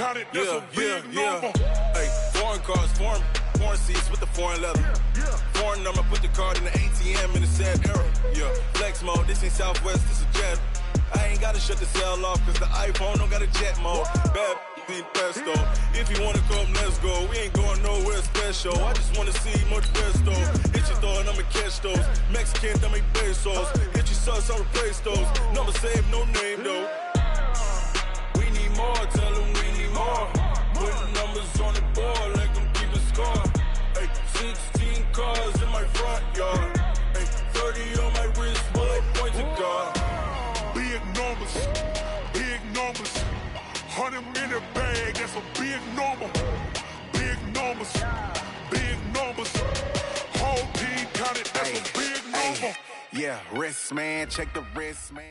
count it, that's a big number. Hey, foreign cars, foreign seats with the foreign leather. Foreign number, put the card in the ATM in the sad era. Yeah, flex mode, this ain't Southwest, this is jet. I ain't gotta shut the cell off, cause the iPhone don't got a jet mode. Bad be pesto. If you wanna come, let's go. We ain't going nowhere special. I just wanna see more pesto. Hit your throw and I'ma catch those. Mexican, dame pesos. Hit your sauce, I'll replace those. Number save, no name though. We need more, tell them we need more. Put numbers on the board, let them keep a score. Hey, 16 cars in my front yard. Hey, 30 on my wrist, bullet point to God. Big numbers, big numbers. 100 in the bag, that's a big number. Big numbers, big numbers. Whole team counted, that's a big number. Yeah, wrist man, check the wrist man.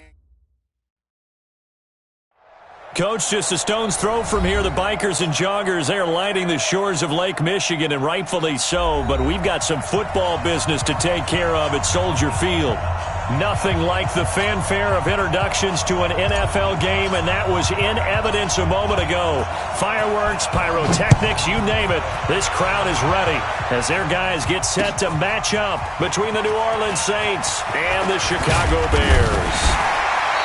Coach, just a stone's throw from here, the bikers and joggers, they're lighting the shores of Lake Michigan, and rightfully so, but we've got some football business to take care of at Soldier Field. Nothing like the fanfare of introductions to an NFL game, and that was in evidence a moment ago. Fireworks, pyrotechnics, you name it. This crowd is ready as their guys get set to match up between the New Orleans Saints and the Chicago Bears.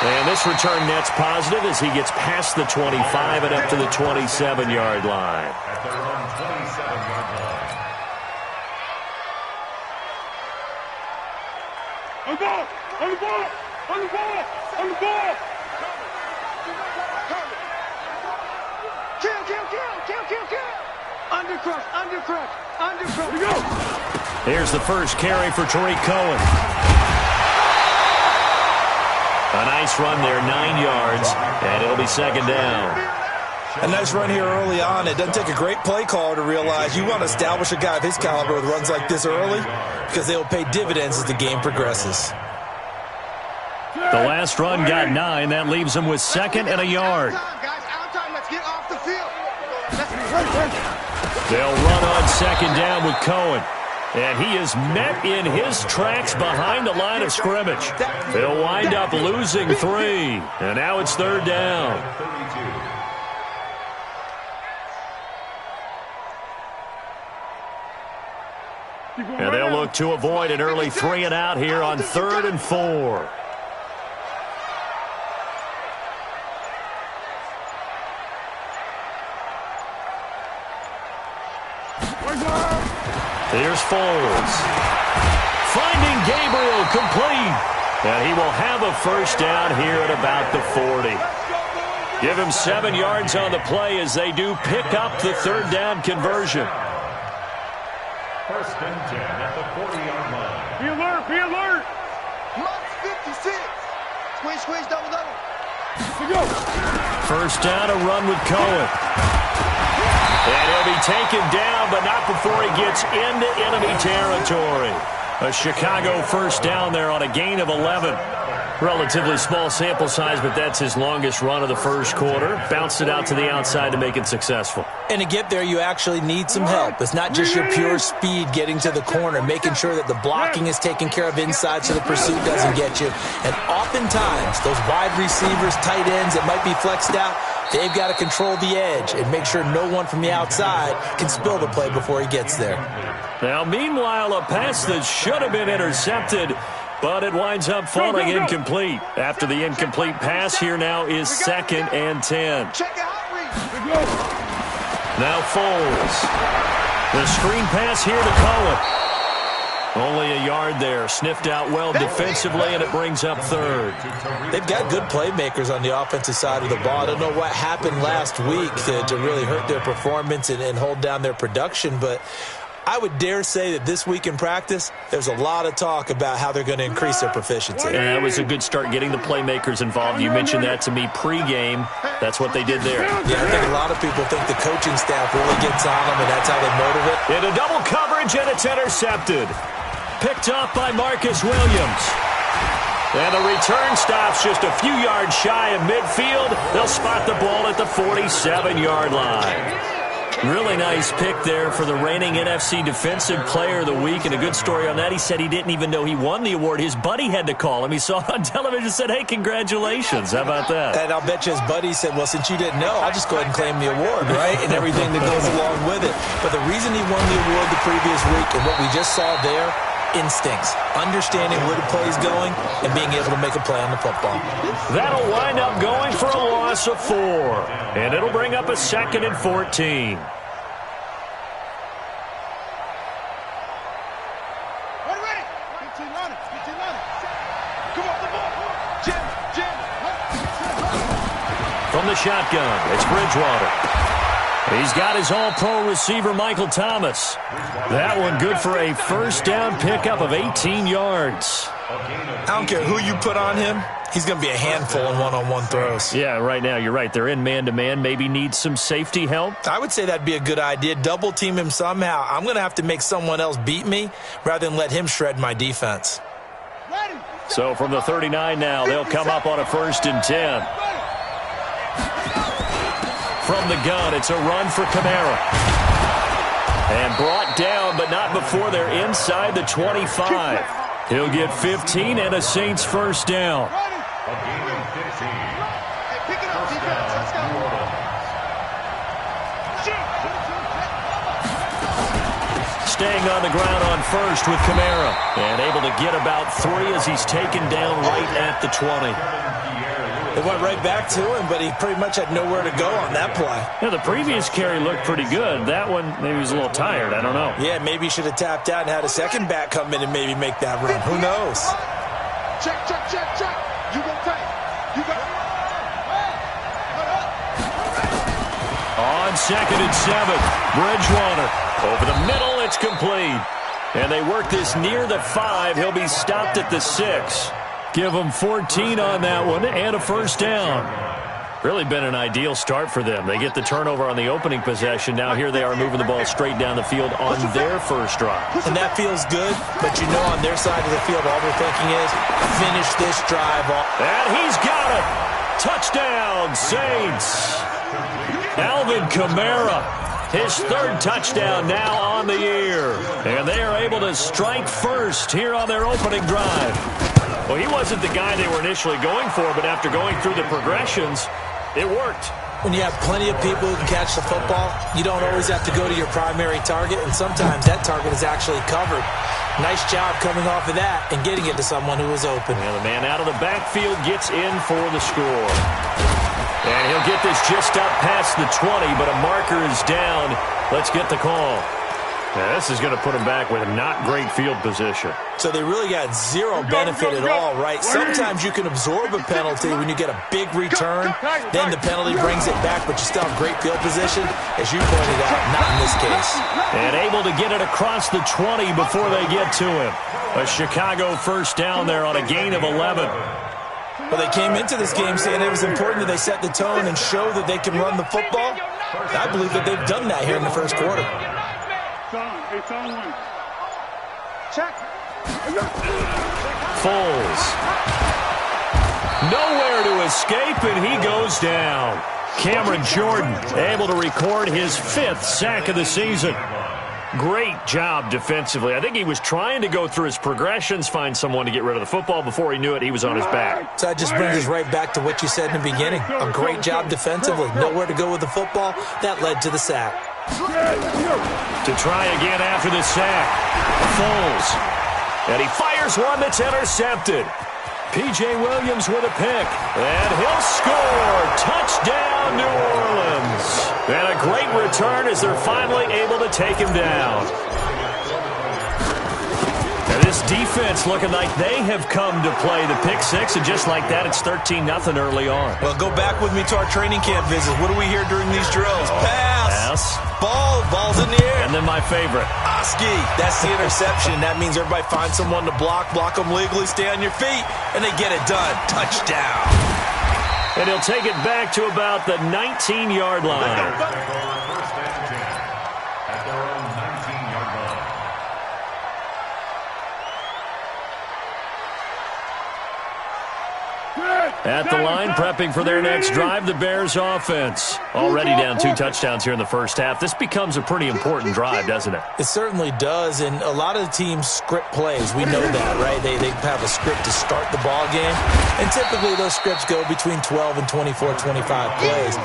And this return net's positive as he gets past the 25 and up to the 27-yard line. At their own 27-yard line. On the ball! On the ball! On the ball! On the ball! Kill! Undercrush! Here we go! Here's the first carry for Tariq Cohen. A nice run there, 9 yards, and it'll be second down. A nice run here early on. It doesn't take a great play caller to realize you want to establish a guy of his caliber with runs like this early because they will pay dividends as the game progresses. The last run got 9. That leaves him with second and a yard. Let's get off the field. They'll run on second down with Cohen. And he is met in his tracks behind the line of scrimmage. They'll wind up losing 3. And now it's third down. And they'll look to avoid an early 3 and out here on 3rd and 4. Here's Foles. Finding Gabriel complete. And he will have a first down here at about the 40. Give him 7 yards on the play as they do pick up the third down conversion. First and 10 at the 40-yard line. Be alert! Be alert! Mark 56. Squish, double. Here we go! First down, a run with Cohen. And he'll be taken down, but not before he gets into enemy territory. A Chicago first down there on a gain of 11. Relatively small sample size, but that's his longest run of the first quarter. Bounced it out to the outside to make it successful. And to get there, you actually need some help. It's not just your pure speed getting to the corner, making sure that the blocking is taken care of inside so the pursuit doesn't get you. And oftentimes, those wide receivers, tight ends that might be flexed out, they've got to control the edge and make sure no one from the outside can spill the play before he gets there. Now, meanwhile, a pass that should have been intercepted, but it winds up falling incomplete. After the incomplete pass, here now is 2nd and 10. Now Foles. The screen pass here to Cohen. Only a yard there. Sniffed out well defensively, and it brings up 3rd. They've got good playmakers on the offensive side of the ball. I don't know what happened last week to really hurt their performance and hold down their production, but I would dare say that this week in practice, there's a lot of talk about how they're going to increase their proficiency. Yeah, that was a good start getting the playmakers involved. You mentioned that to me pregame. That's what they did there. Yeah, I think a lot of people think the coaching staff really gets on them, and that's how they motivate. Into double coverage, and it's intercepted. Picked off by Marcus Williams. And the return stops just a few yards shy of midfield. They'll spot the ball at the 47-yard line. Really nice pick there for the reigning NFC Defensive Player of the Week, and a good story on that. He said he didn't even know he won the award. His buddy had to call him. He saw it on television and said, hey, congratulations. How about that? And I'll bet you his buddy said, well, since you didn't know, I'll just go ahead and claim the award, right? And everything that goes along with it. But the reason he won the award the previous week and what we just saw there, instincts, understanding where the play is going, and being able to make a play on the football. That'll wind up going for a loss of 4, and it'll bring up a 2nd and 14. From the shotgun, it's Bridgewater. He's got his all-pro receiver, Michael Thomas. That one good for a first down pickup of 18 yards. I don't care who you put on him. He's going to be a handful in one-on-one throws. Yeah, right now, you're right. They're in man-to-man. Maybe needs some safety help. I would say that'd be a good idea. Double team him somehow. I'm going to have to make someone else beat me rather than let him shred my defense. So from the 39 now, they'll come up on a 1st and 10. From the gun, it's a run for Kamara. And brought down, but not before they're inside the 25. He'll get 15 and a Saints first down. Staying on the ground on first with Kamara. And able to get about 3 as he's taken down right at the 20. They went right back to him, but he pretty much had nowhere to go on that play. Yeah, the previous carry looked pretty good. That one, maybe he was a little tired. I don't know. Yeah, maybe he should have tapped out and had a second back come in and maybe make that run. Who knows? Check. You go tight. You got On 2nd and 7, Bridgewater. Over the middle, it's complete. And they work this near the 5. He'll be stopped at the 6. Give them 14 on that one and a first down. Really been an ideal start for them. They get the turnover on the opening possession. Now here they are moving the ball straight down the field on their first drive. And that feels good, but you know on their side of the field all they're thinking is finish this drive off. And he's got it. Touchdown, Saints. Alvin Kamara. His 3rd touchdown now on the year. And they are able to strike first here on their opening drive. Well, he wasn't the guy they were initially going for, but after going through the progressions, it worked. When you have plenty of people who can catch the football, you don't always have to go to your primary target, and sometimes that target is actually covered. Nice job coming off of that and getting it to someone who was open. And the man out of the backfield gets in for the score. And he'll get this just up past the 20, but a marker is down. Let's get the call. Now, this is going to put them back with not great field position. So they really got zero benefit at all, right? Sometimes you can absorb a penalty when you get a big return. Then the penalty brings it back, but you still have great field position. As you pointed out, not in this case. And able to get it across the 20 before they get to him. A Chicago first down there on a gain of 11. Well, they came into this game saying it was important that they set the tone and show that they can run the football. I believe that they've done that here in the first quarter. It's on 1. Check. Foles. Nowhere to escape, and he goes down. Cameron Jordan able to record his 5th sack of the season. Great job defensively. I think he was trying to go through his progressions, find someone to get rid of the football. Before he knew it, he was on his back. So that just brings us right back to what you said in the beginning. A great job defensively. Nowhere to go with the football. That led to the sack. To try again after the sack. Foles. And he fires one that's intercepted. P.J. Williams with a pick. And he'll score. Touchdown, New Orleans. And a great return as they're finally able to take him down. And this defense looking like they have come to play the pick 6. And just like that, it's 13-0 early on. Well, go back with me to our training camp visit. What do we hear during these drills? Pass. Ball's in the air. And then my favorite. Oski. That's the interception. That means everybody finds someone to block them legally, stay on your feet, and they get it done. Touchdown. And he'll take it back to about the 19-yard line. First and 10 at their own 19-yard line. Good. At the line, prepping for their next drive, the Bears offense. Already down 2 touchdowns here in the first half. This becomes a pretty important drive, doesn't it? It certainly does, and a lot of the teams script plays. We know that, right? They have a script to start the ball game, and typically those scripts go between 12 and 24, 25 plays.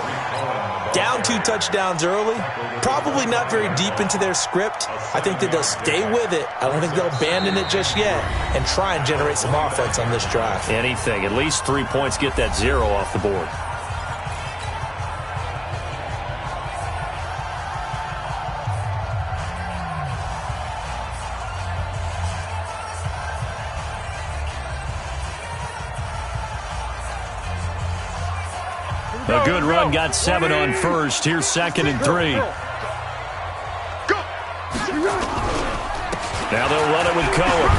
Down 2 touchdowns early, probably not very deep into their script. I think that they'll stay with it. I don't think they'll abandon it just yet and try and generate some offense on this drive. Anything. At least 3 points, get that 0 off the board. A good run, got 7 on first. Here's 2nd and 3. Now they'll run it with Cohen.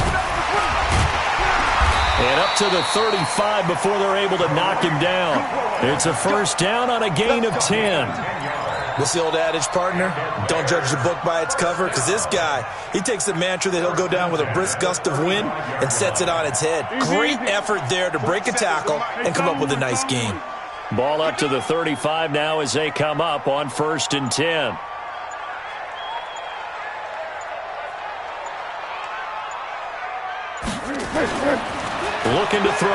And up to the 35 before they're able to knock him down. It's a first down on a gain of 10. What's the old adage, partner? Don't judge the book by its cover, because this guy, he takes the mantra that he'll go down with a brisk gust of wind and sets it on its head. Great effort there to break a tackle and come up with a nice gain. Ball up to the 35 now as they come up on 1st and 10. Looking to throw.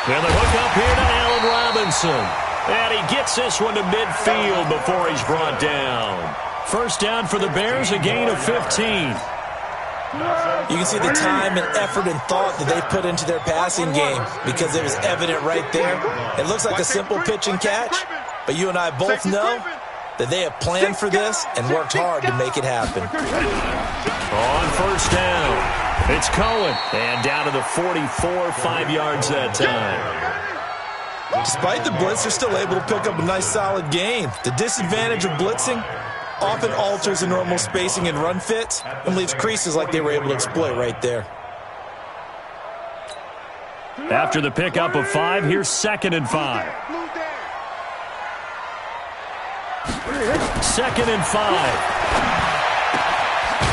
And the hook up here to Allen Robinson. And he gets this one to midfield before he's brought down. First down for the Bears, a gain of 15. You can see the time and effort and thought that they put into their passing game because it was evident right there. It looks like a simple pitch and catch, but you and I both know that they have planned for this and worked hard to make it happen. On first down, it's Cohen. And down to the 44, 5 yards that time. Despite the blitz, they're still able to pick up a nice solid gain. The disadvantage of blitzing often alters the normal spacing and run fits and leaves creases like they were able to exploit right there. After the pickup of 5, here's 2nd and 5. 2nd and 5.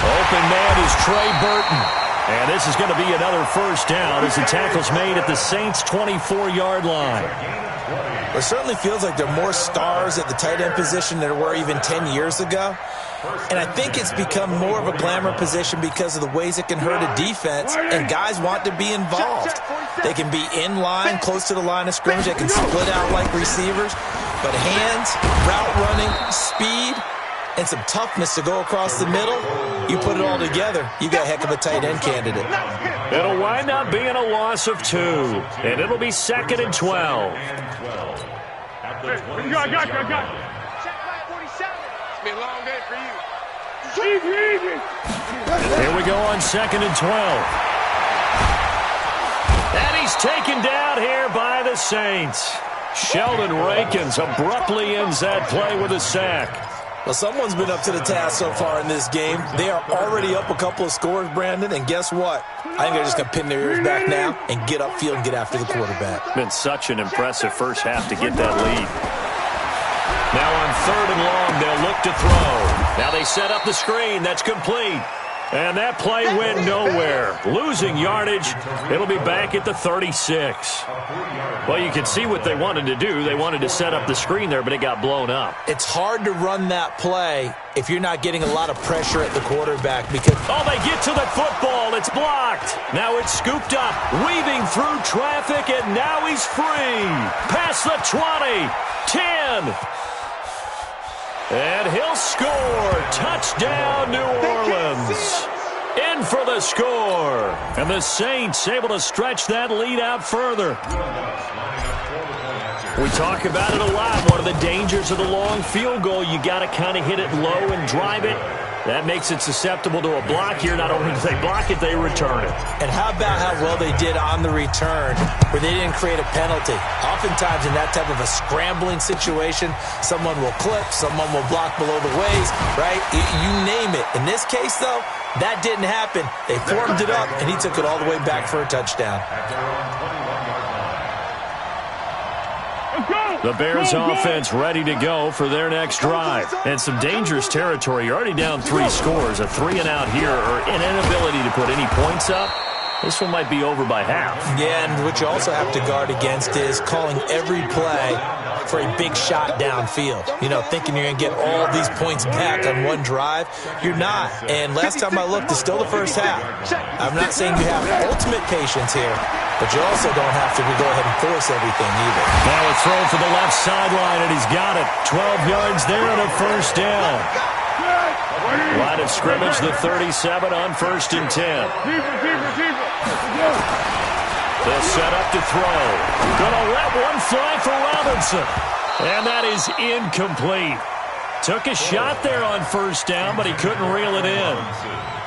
Open man is Trey Burton. And this is going to be another first down as the tackle's made at the Saints' 24-yard line. It certainly feels like there are more stars at the tight end position than there were even 10 years ago. And I think it's become more of a glamour position because of the ways it can hurt a defense, and guys want to be involved. They can be in line, close to the line of scrimmage. They can split out like receivers. But hands, route running, speed, and some toughness to go across the middle, you put it all together, you got a heck of a tight end candidate. It'll wind up being a loss of 2, and it'll be 2nd and 12. I got you. Check my 47. It's been a long day for you. Easy. Here we go on 2nd and 12. And he's taken down here by the Saints. Sheldon Rankins abruptly ends that play with a sack. Well, someone's been up to the task so far in this game. They are already up a couple of scores, Brandon, and guess what? I think they're just going to pin their ears back now and get upfield and get after the quarterback. Been such an impressive first half to get that lead. Now on 3rd and long, they'll look to throw. Now they set up the screen. That's complete. And that play went nowhere. Losing yardage. It'll be back at the 36. Well, you can see what they wanted to do. They wanted to set up the screen there, but it got blown up. It's hard to run that play if you're not getting a lot of pressure at the quarterback because... Oh, they get to the football. It's blocked. Now it's scooped up, weaving through traffic, and now he's free. Past the 20, 10. And he'll score. Touchdown, New Orleans. In for the score. And the Saints able to stretch that lead out further. We talk about it a lot. One of the dangers of the long field goal, you got to kind of hit it low and drive it. That makes it susceptible to a block here. Not only do they block it, they return it. And how about how well they did on the return where they didn't create a penalty? Oftentimes in that type of a scrambling situation, someone will clip, someone will block below the waist, right? You name it. In this case, though, that didn't happen. They formed it up, and he took it all the way back for a touchdown. The Bears offense ready to go for their next drive. And some dangerous territory. You're already down 3 scores. A 3-and-out here or an inability to put any points up. This one might be over by half. Yeah, and what you also have to guard against is calling every play for a big shot downfield. You know, thinking you're going to get all these points back on one drive. You're not. And last time I looked, it's still the first half. I'm not saying you have ultimate patience here, but you also don't have to go ahead and force everything either. Now a throw for the left sideline, and he's got it. 12 yards there and a first down. Line of scrimmage, the 37 on 1st and 10. They'll set up to throw. Gonna let one fly for Robinson. And that is incomplete. Took a shot there on 1st down, but he couldn't reel it in.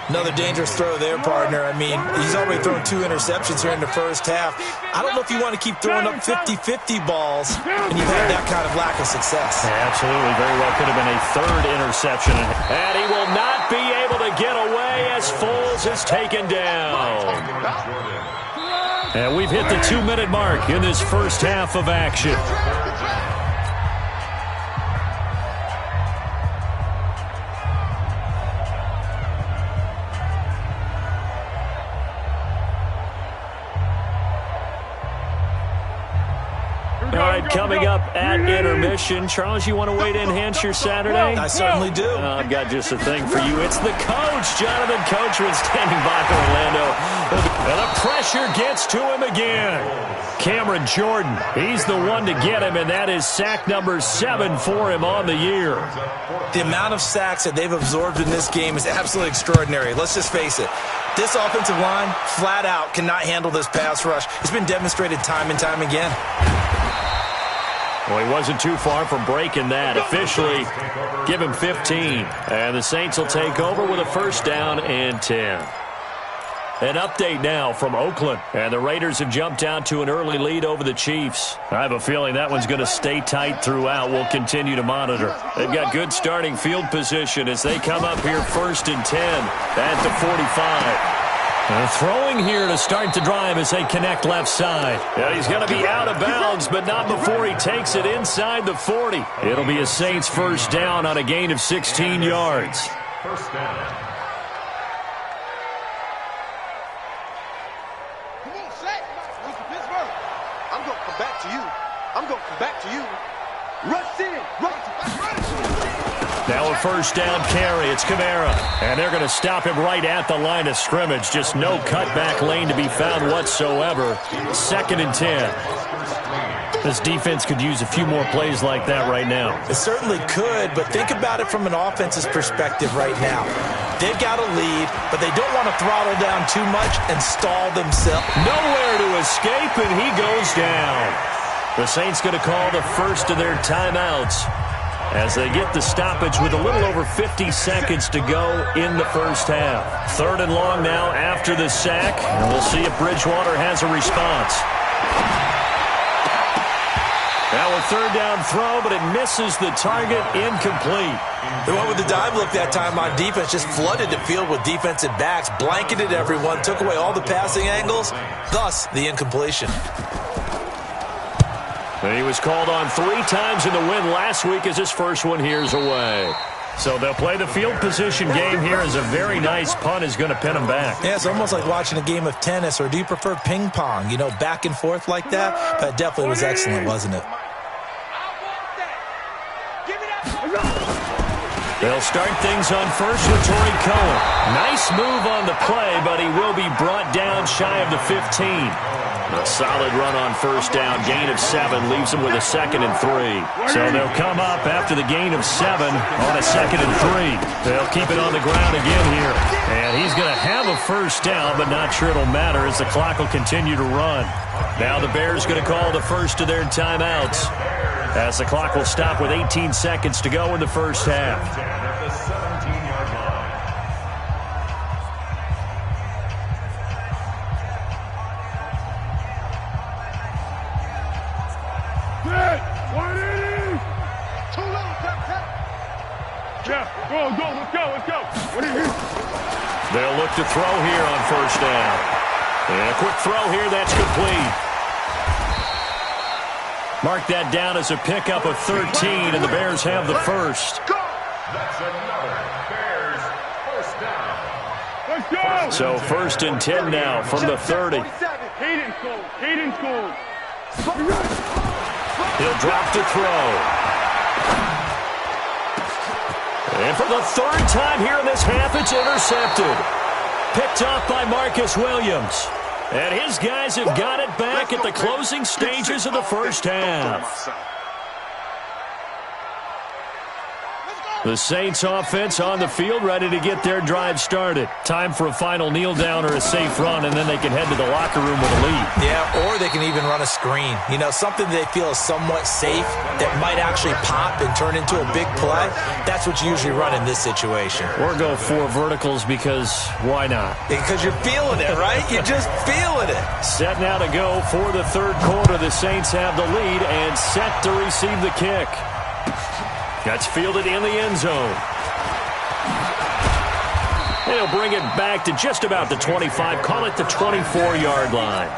Another dangerous throw there, partner. I mean, he's already thrown 2 interceptions here in the first half. I don't know if you want to keep throwing up 50-50 balls when you've had that kind of lack of success. Yeah, absolutely. Very well could have been a 3rd interception. And he will not be able to get away as Foles is taken down. And we've hit the 2-minute mark in this first half of action. All right, coming up at intermission. Charles, you want to wait to enhance your Saturday? I certainly do. I've got just a thing for you. It's the coach, Jonathan Coachman, standing by for Orlando. And the pressure gets to him again. Cameron Jordan, he's the one to get him, and that is sack number 7 for him on the year. The amount of sacks that they've absorbed in this game is absolutely extraordinary. Let's just face it. This offensive line, flat out, cannot handle this pass rush. It's been demonstrated time and time again. Well, he wasn't too far from breaking that. Officially, give him 15. And the Saints will take over with a 1st down and 10. An update now from Oakland. And the Raiders have jumped out to an early lead over the Chiefs. I have a feeling that one's going to stay tight throughout. We'll continue to monitor. They've got good starting field position as they come up here 1st and 10 at the 45. Throwing here to start the drive as they connect left side. Yeah, he's going to be out of bounds, but not before he takes it inside the 40. It'll be a Saints 1st down on a gain of 16 yards. 1st down. Come on, Shaq. Mr. Pittsburgh. I'm going to come back to you. I'm going to come back to you. Rush in. Now a 1st down carry. It's Kamara. And they're going to stop him right at the line of scrimmage. Just no cutback lane to be found whatsoever. 2nd and 10. This defense could use a few more plays like that right now. It certainly could, but think about it from an offense's perspective right now. They've got a lead, but they don't want to throttle down too much and stall themselves. Nowhere to escape, and he goes down. The Saints going to call the first of their timeouts as they get the stoppage with a little over 50 seconds to go in the first half. 3rd and long now after the sack, and we'll see if Bridgewater has a response. Now a 3rd down throw, but it misses the target, incomplete. They went with the dive look that time on defense, just flooded the field with defensive backs, blanketed everyone, took away all the passing angles, thus the incompletion. And he was called on 3 times in the win last week as his first one here's away. So they'll play the field position game here as a very nice punt is going to pin him back. Yeah, it's almost like watching a game of tennis, or do you prefer ping pong? You know, back and forth like that? That definitely was excellent, wasn't it? They'll start things on first with Torrey Cohen. Nice move on the play, but he will be brought down shy of the 15. A solid run on 1st down, gain of 7, leaves him with a 2nd and 3. So they'll come up after the gain of 7 on a 2nd and 3. They'll keep it on the ground again here. And he's going to have a 1st down, but not sure it'll matter as the clock will continue to run. Now the Bears going to call the first of their timeouts as the clock will stop with 18 seconds to go in the first half. At the 17-yard line. They'll look to throw here on 1st down. And a quick throw here, that's complete. Mark that down as a pickup of 13, and the Bears have the first. That's another Bears 1st down. So 1st and 10 now from the 30. He'll drop to throw. And for the 3rd time here in this half, it's intercepted. Picked off by Marcus Williams. And his guys have got it back at the closing stages of the first half. The Saints offense on the field, ready to get their drive started. Time for a final kneel down or a safe run, and then they can head to the locker room with a lead. Yeah, or they can even run a screen. You know, something they feel is somewhat safe that might actually pop and turn into a big play. That's what you usually run in this situation. Or go 4 verticals because why not? Because you're feeling it, right? You're just feeling it. Set now to go for the 3rd quarter. The Saints have the lead and set to receive the kick. That's fielded in the end zone. They'll bring it back to just about the 25. Call it the 24-yard line.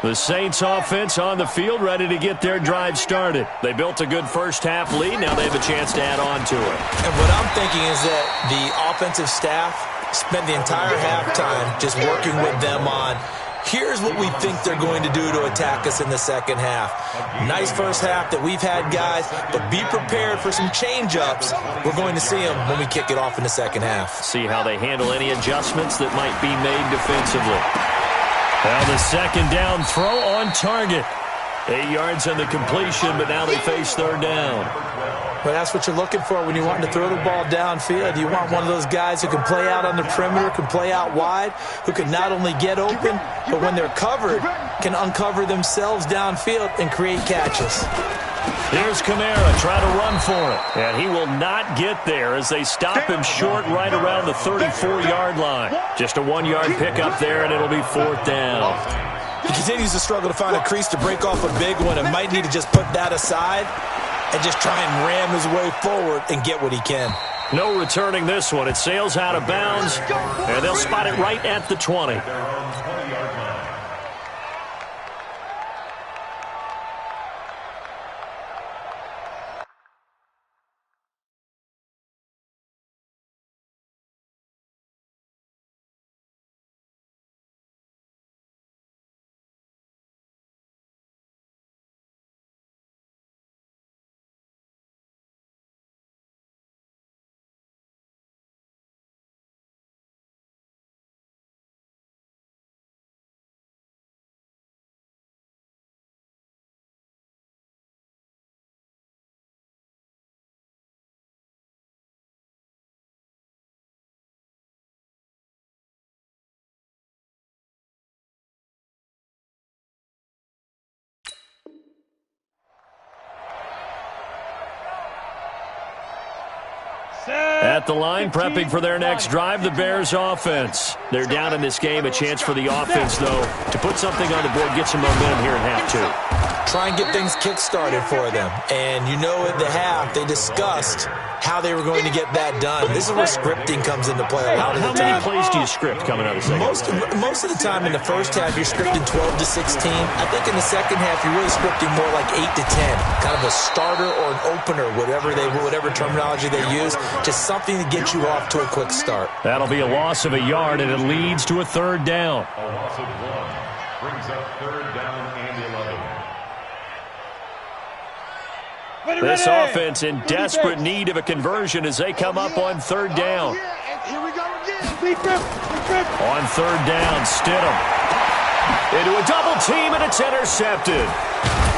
The Saints offense on the field, ready to get their drive started. They built a good first half lead. Now they have a chance to add on to it. And what I'm thinking is that the offensive staff spent the entire halftime just working with them on, here's what we think they're going to do to attack us in the second half. Nice first half that we've had, guys, but be prepared for some change-ups. We're going to see them when we kick it off in the second half. See how they handle any adjustments that might be made defensively. Now the second down throw on target. 8 yards on the completion, but now they face 3rd down. But that's what you're looking for when you want to throw the ball downfield. You want one of those guys who can play out on the perimeter, can play out wide, who can not only get open, but when they're covered, can uncover themselves downfield and create catches. Here's Kamara trying to run for it. And he will not get there as they stop him short right around the 34-yard line. Just a 1-yard pickup there, and it'll be 4th down. He continues to struggle to find a crease to break off a big one and might need to just put that aside and just try and ram his way forward and get what he can. No returning this one. It sails out of bounds, and they'll spot it right at the 20. At the line, prepping for their next drive, the Bears offense. They're down in this game. A chance for the offense, though, to put something on the board, get some momentum here in half 2. Try and get things kick-started for them. And you know at the half, they discussed how they were going to get that done. This is where scripting comes into play a lot of the time. How many plays do you script coming out of the second? Most of the time in the first half, you're scripting 12 to 16. I think in the second half, you're really scripting more like 8 to 10. Kind of a starter or an opener, whatever terminology they use. Just something to get you off to a quick start. That'll be a loss of a yard, and it leads to a 3rd down. A loss of 1 brings up 3rd down and 11. This offense in desperate need of a conversion as they come up on 3rd down. Here we go again. On 3rd down, Stidham into a double team, and it's intercepted.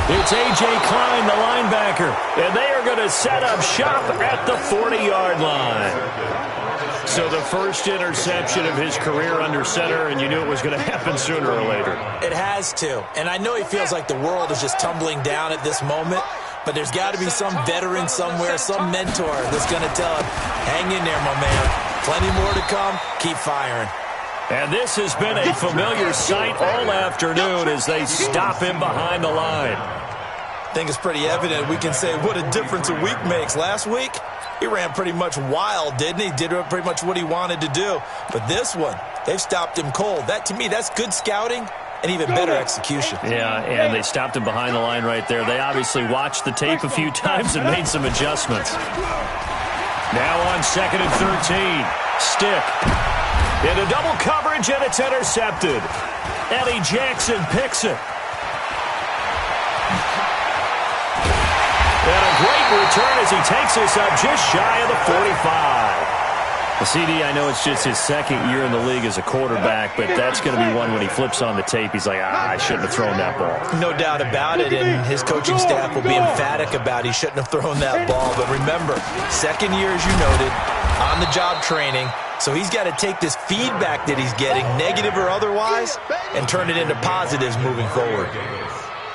It's A.J. Klein, the linebacker, and they are going to set up shop at the 40-yard line. So the first interception of his career under center, and you knew it was going to happen sooner or later. It has to, and I know he feels like the world is just tumbling down at this moment, but there's got to be some veteran somewhere, some mentor that's going to tell him, hang in there, my man. Plenty more to come. Keep firing. And this has been a familiar sight all afternoon as they stop him behind the line. I think it's pretty evident. We can say what a difference a week makes. Last week, he ran pretty much wild, didn't he? Did pretty much what he wanted to do. But this one, they've stopped him cold. That, to me, that's good scouting and even better execution. Yeah, and they stopped him behind the line right there. They obviously watched the tape a few times and made some adjustments. Now on 2nd and 13. Stick. Into double coverage, and it's intercepted. Eddie Jackson picks it. And a great return as he takes us up just shy of the 45. The CD, I know it's just his second year in the league as a quarterback, but that's going to be one when he flips on the tape. He's like, I shouldn't have thrown that ball. No doubt about it, and his coaching staff will be emphatic about he shouldn't have thrown that ball. But remember, second year, as you noted, on-the-job training, so he's got to take this feedback that he's getting, negative or otherwise, and turn it into positives moving forward.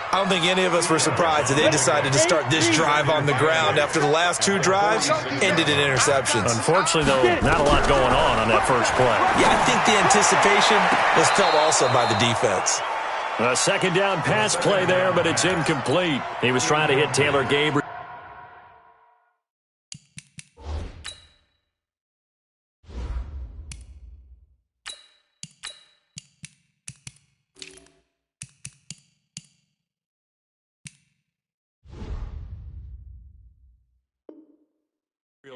I don't think any of us were surprised that they decided to start this drive on the ground after the last 2 drives ended in interceptions. Unfortunately, though, not a lot going on that first play. Yeah, I think the anticipation was felt also by the defense. A second down pass play there, but it's incomplete. He was trying to hit Taylor Gabriel.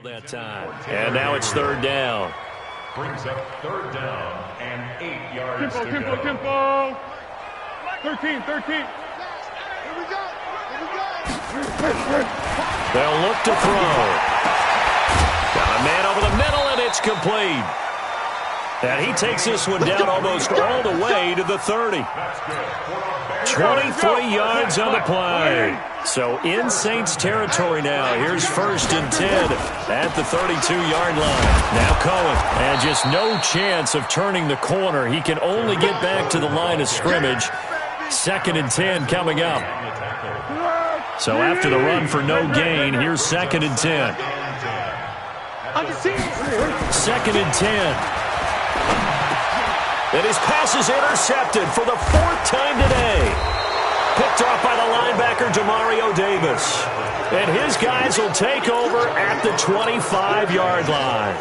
That time. And now it's 3rd down. Brings up 3rd down and 8 yards to go. Tempo. 13. Here we go. They'll look to throw. Got a man over the middle, and it's complete. And he takes this one down almost all the way to the 30. 23 yards on the play. So in Saints territory now. Here's 1st and 10 at the 32-yard line. Now Cohen, and just no chance of turning the corner. He can only get back to the line of scrimmage. 2nd and 10 coming up. So after the run for no gain, here's 2nd and 10. 2nd and 10. And his pass is intercepted for the 4th time today. Picked off by the linebacker, Demario Davis. And his guys will take over at the 25-yard line.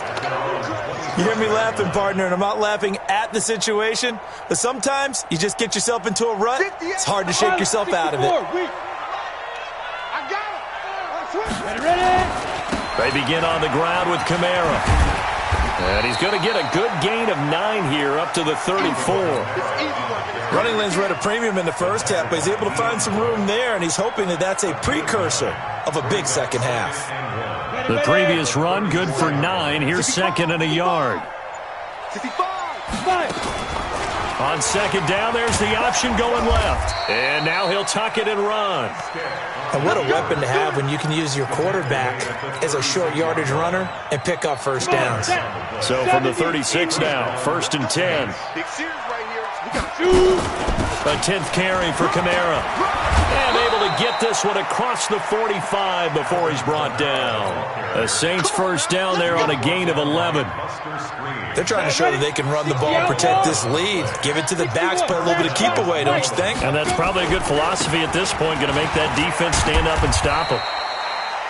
You hear me laughing, partner, and I'm not laughing at the situation, but sometimes you just get yourself into a rut. It's hard to shake yourself out of it. Ready? They begin on the ground with Kamara. And he's going to get a good gain of 9 here up to the 34. Running lanes were at a premium in the first half, but he's able to find some room there, and he's hoping that that's a precursor of a big second half. The previous run, good for 9. Here's 2nd and a yard. On 2nd down, there's the option going left. And now he'll tuck it and run. And what a weapon to have when you can use your quarterback as a short yardage runner and pick up first downs. So from the 36 now, 1st and 10. A 10th carry for Kamara. And able to get this one across the 45 before he's brought down. The Saints first down there on a gain of 11. They're trying to show that they can run the ball and protect this lead. Give it to the backs, play a little bit of keep away, don't you think? And that's probably a good philosophy at this point, going to make that defense stand up and stop them.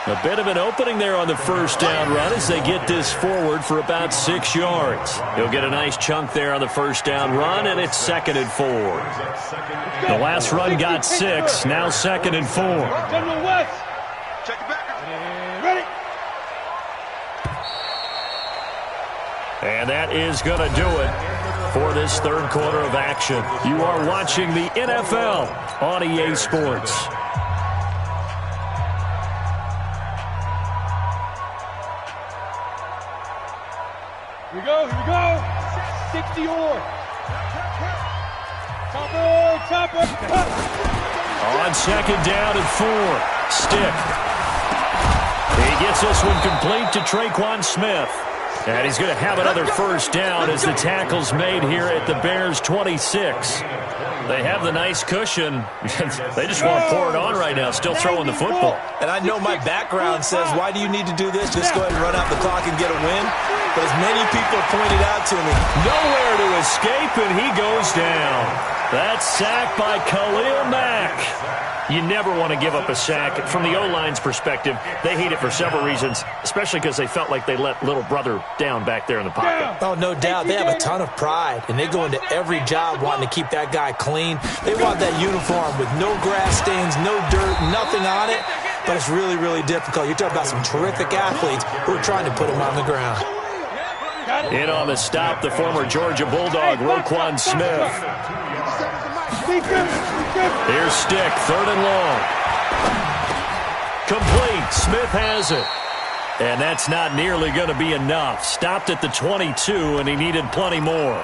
A bit of an opening there on the first down run as they get this forward for about 6 yards. He'll get a nice chunk there on the first down run, and it's 2nd and 4. The last run got 6, now 2nd and 4. Check it back. Ready? And that is going to do it for this 3rd quarter of action. You are watching the NFL on EA Sports. Here we go. 60 or. Chopper. On 2nd down and 4. Stick. He gets this one complete to Traquan Smith. And he's going to have another first down as the tackle's made here at the Bears' 26. They have the nice cushion. They just want to pour it on right now, still throwing the football. And I know my background says, why do you need to do this? Just go ahead and run out the clock and get a win. but as many people have pointed out to me, nowhere to escape, and he goes down. That's sacked by Khalil Mack. You never want to give up a sack. From the O-line's perspective, they hate it for several reasons, especially because they felt like they let little brother down back there in the pocket. Oh, no doubt. They have a ton of pride, and they go into every job wanting to keep that guy clean. They want that uniform with no grass stains, no dirt, nothing on it, but it's really, really difficult. You're talking about some terrific athletes who are trying to put him on the ground. In on the stop, the former Georgia Bulldog, Roquan Smith. Here's Stick, 3rd and long. Complete. Smith has it. And that's not nearly going to be enough. Stopped at the 22, and he needed plenty more.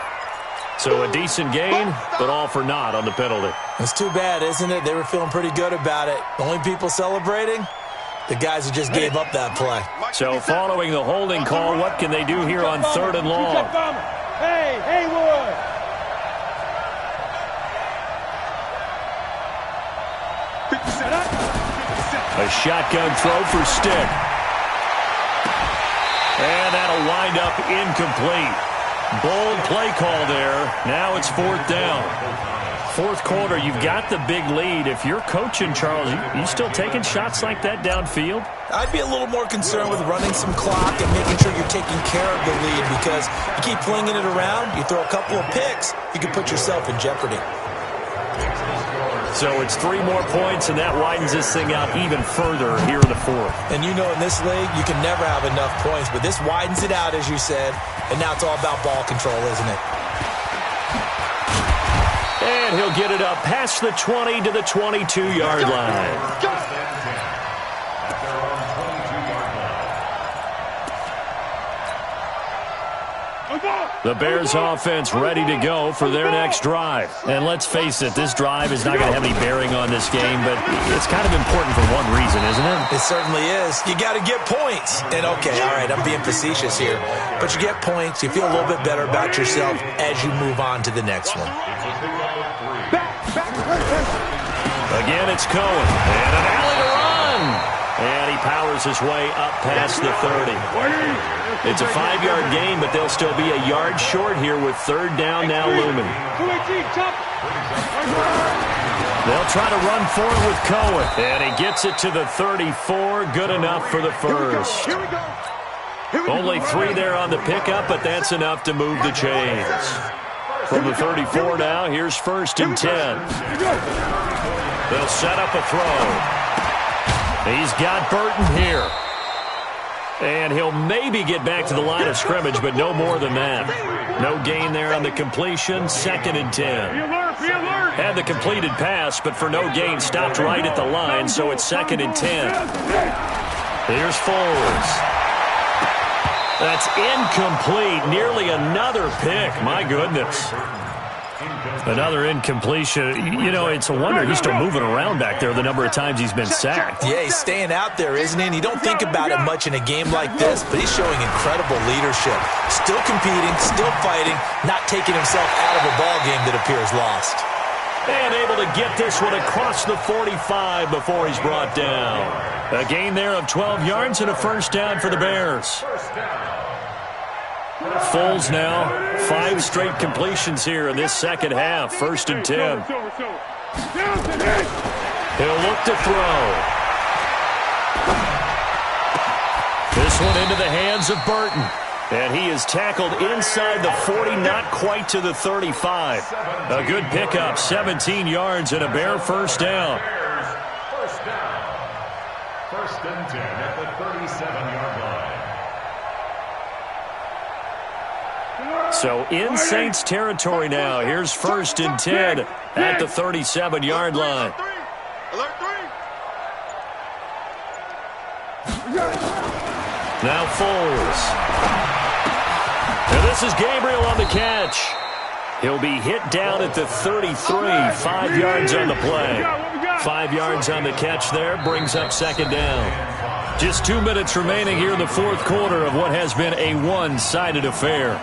So a decent gain, but all for naught on the penalty. It's too bad, isn't it? They were feeling pretty good about it. The only people celebrating? The guys who just gave up that play. So following the holding call, what can they do here on 3rd and long? Hey, Haywood! A shotgun throw for Stick. And that'll wind up incomplete. Bold play call there. Now it's 4th down. 4th quarter, you've got the big lead. If you're coaching, Charles, you still taking shots like that downfield? I'd be a little more concerned with running some clock and making sure you're taking care of the lead, because you keep flinging it around, you throw a couple of picks, you can put yourself in jeopardy. So it's 3 more points, and that widens this thing out even further here in the 4th. And you know in this league, you can never have enough points, but this widens it out, as you said, and now it's all about ball control, isn't it? And he'll get it up past the 20 to the 22-yard line. The Bears offense ready to go for their next drive. And let's face it, this drive is not going to have any bearing on this game, but it's kind of important for one reason, isn't it? It certainly is. You got to get points. And okay, all right, I'm being facetious here, but you get points, you feel a little bit better about yourself as you move on to the next one. Again, it's Cohen. And an alley to run. And he powers his way up past the 30. It's a 5-yard gain, but they'll still be a yard short here with 3rd down now looming. They'll try to run forward with Cohen. And he gets it to the 34. Good enough for the first. Only 3 there on the pickup, but that's enough to move the chains. From the 34 now, here's 1st and 10. They'll set up a throw. He's got Burton here. And he'll maybe get back to the line of scrimmage, but no more than that. No gain there on the completion. 2nd and 10. Had the completed pass, but for no gain, stopped right at the line, so it's 2nd and 10. Here's Foles. That's incomplete. Nearly another pick. My goodness. Another incompletion. You know, it's a wonder he's still moving around back there the number of times he's been sacked. Yeah, he's staying out there, isn't he? And you don't think about it much in a game like this, but he's showing incredible leadership. Still competing, still fighting, not taking himself out of a ball game that appears lost. And able to get this one across the 45 before he's brought down. A gain there of 12 yards and a 1st down for the Bears. Foles now, 5 straight completions here in this 2nd half. 1st and 10. He'll look to throw. This one into the hands of Burton. And he is tackled inside the 40, not quite to the 35. A good pickup, 17 yards and a Bear 1st down. 1st and 10 at the 37-yard line. So in Saints territory now. Here's 1st and 10 at the 37-yard line. Now Foles. And this is Gabriel on the catch. He'll be hit down at the 33. 5 yards on the play. 5 yards on the catch there. Brings up 2nd down. Just 2 minutes remaining here in the 4th quarter of what has been a one-sided affair.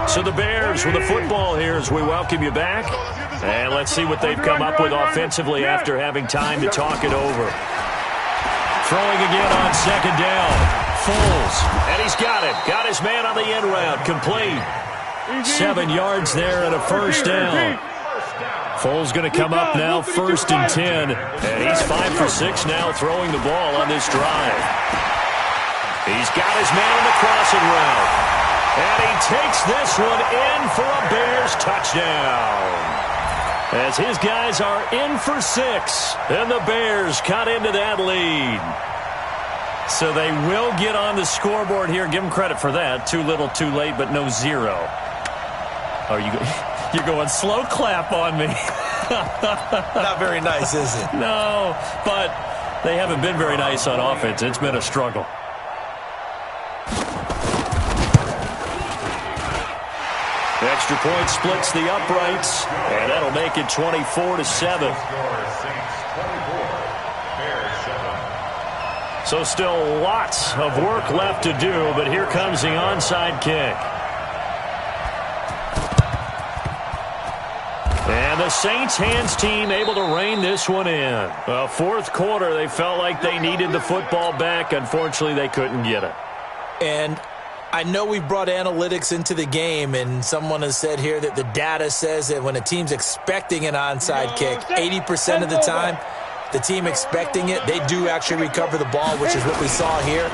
So the Bears with the football here as we welcome you back. And let's see what they've come up with offensively after having time to talk it over. Throwing again on second down. Foles. And he's got it. Got his man on the end route. Complete. 7 yards there and a first down. Foles going to come up now, 1st and 10. And he's 5 for 6 now throwing the ball on this drive. He's got his man on the crossing route. And he takes this one in for a Bears touchdown. As his guys are in for 6. And the Bears cut into that lead. So they will get on the scoreboard here. Give them credit for that. Too little, too late, but no 0. Oh, you're going slow clap on me. Not very nice, is it? No, but they haven't been very nice on offense. It's been a struggle. Extra point splits the uprights, and that'll make it 24-7. So still lots of work left to do, but here comes the onside kick. And the Saints hands team able to rein this one in. Fourth quarter, they felt like they needed the football back. Unfortunately, they couldn't get it. And I know we brought analytics into the game, and someone has said here that the data says that when a team's expecting an onside kick, 80% of the time, the team expecting it, they do actually recover the ball, which is what we saw here.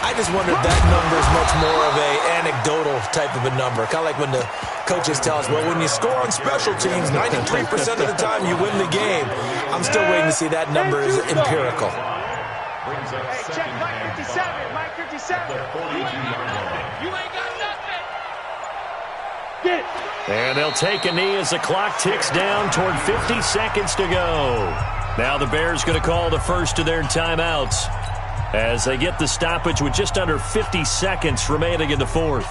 I just wonder if that number is much more of a anecdotal type of a number. Kind of like when the coaches tell us, well, when you score on special teams, 93% of the time you win the game. I'm still waiting to see that number is empirical. Hey, check Mike 57. Mike 57. You ain't got nothing. Get it. And they'll take a knee as the clock ticks down toward 50 seconds to go. Now the Bears going to call the first of their timeouts as they get the stoppage with just under 50 seconds remaining in the fourth.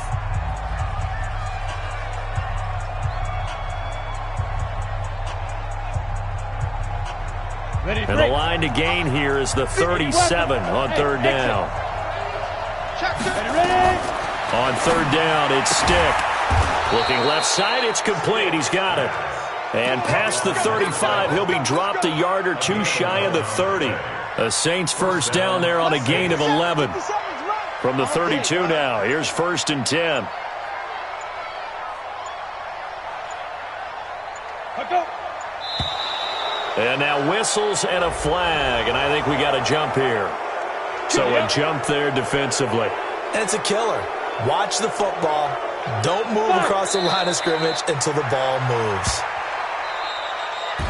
And the line to gain here is the 37 on third down. On third down, it's Stick. Looking left side, it's complete. He's got it. And past the 35, he'll be dropped a yard or two shy of the 30. The Saints first down there on a gain of 11. From the 32 now, here's 1st and 10. And now whistles and a flag, and I think we got a jump here. So a jump there defensively. And it's a killer. Watch the football. Don't move across the line of scrimmage until the ball moves.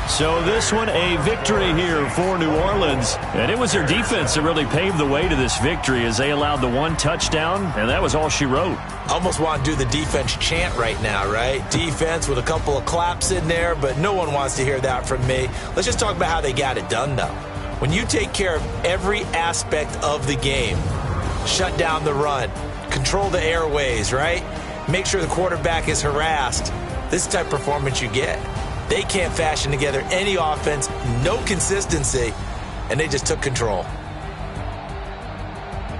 So this one, a victory here for New Orleans. And it was their defense that really paved the way to this victory as they allowed the 1 touchdown, and that was all she wrote. Almost want to do the defense chant right now, right? Defense with a couple of claps in there, but no one wants to hear that from me. Let's just talk about how they got it done, though. When you take care of every aspect of the game, shut down the run, control the airways, right? Make sure the quarterback is harassed. This is the type of performance you get. They can't fashion together any offense, no consistency, and they just took control.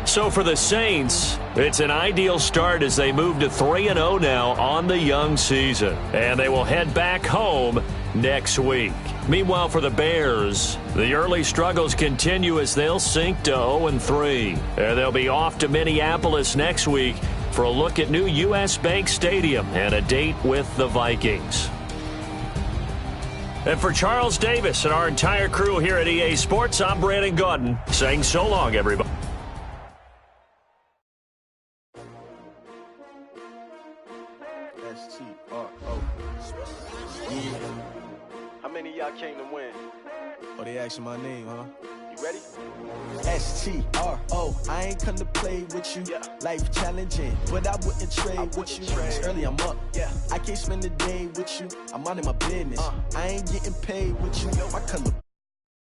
So for the Saints, it's an ideal start as they move to 3-0 now on the young season. And they will head back home next week. Meanwhile, for the Bears, the early struggles continue as they'll sink to 0-3. And they'll be off to Minneapolis next week for a look at new U.S. Bank Stadium and a date with the Vikings. And for Charles Davis and our entire crew here at EA Sports, I'm Brandon Gaudin saying so long, everybody. How many of y'all came to win? Oh, they asking my name, huh? You ready? S-T-R-O, I ain't come to play with you. Yeah. Life challenging, but I wouldn't trade with you. trade. It's early, I'm up. Yeah. I can't spend the day with you. I'm minding my business. I ain't getting paid with you. My color.